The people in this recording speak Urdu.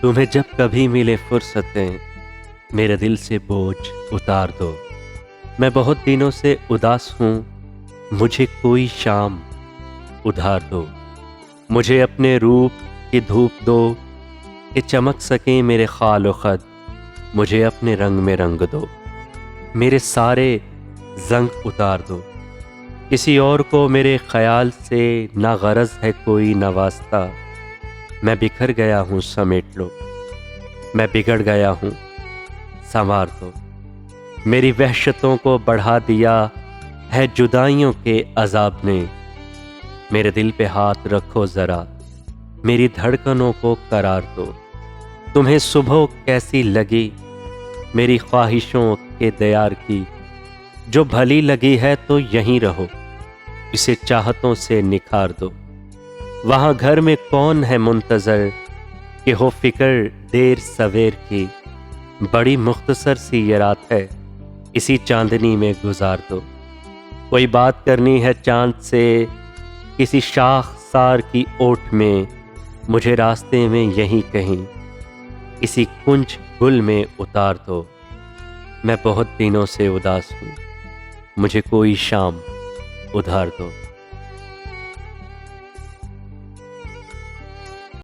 تمہیں جب کبھی ملے فرصتیں میرے دل سے بوجھ اتار دو۔ میں بہت دنوں سے اداس ہوں، مجھے کوئی شام ادھار دو۔ مجھے اپنے روپ کی دھوپ دو کہ چمک سکیں میرے خال و خد، مجھے اپنے رنگ میں رنگ دو۔ میرے سارے زنگ اتار دو، کسی اور کو میرے خیال سے نہ غرض ہے کوئی نہ واسطہ۔ میں بکھر گیا ہوں سمیٹ لو، میں بگڑ گیا ہوں سنوار دو۔ میری وحشتوں کو بڑھا دیا ہے جدائیوں کے عذاب نے، میرے دل پہ ہاتھ رکھو ذرا، میری دھڑکنوں کو قرار دو۔ تمہیں صبح کیسی لگی میری خواہشوں کے دیار کی؟ جو بھلی لگی ہے تو یہیں رہو، اسے چاہتوں سے نکھار دو۔ وہاں گھر میں کون ہے منتظر کہ ہو فکر دیر سویر کی؟ بڑی مختصر سی یہ رات ہے، اسی چاندنی میں گزار دو۔ کوئی بات کرنی ہے چاند سے کسی شاخ سار کی اوٹ میں، مجھے راستے میں یہیں کہیں کسی کنج گل میں اتار دو۔ میں بہت دنوں سے اداس ہوں، مجھے کوئی شام ادھار دو۔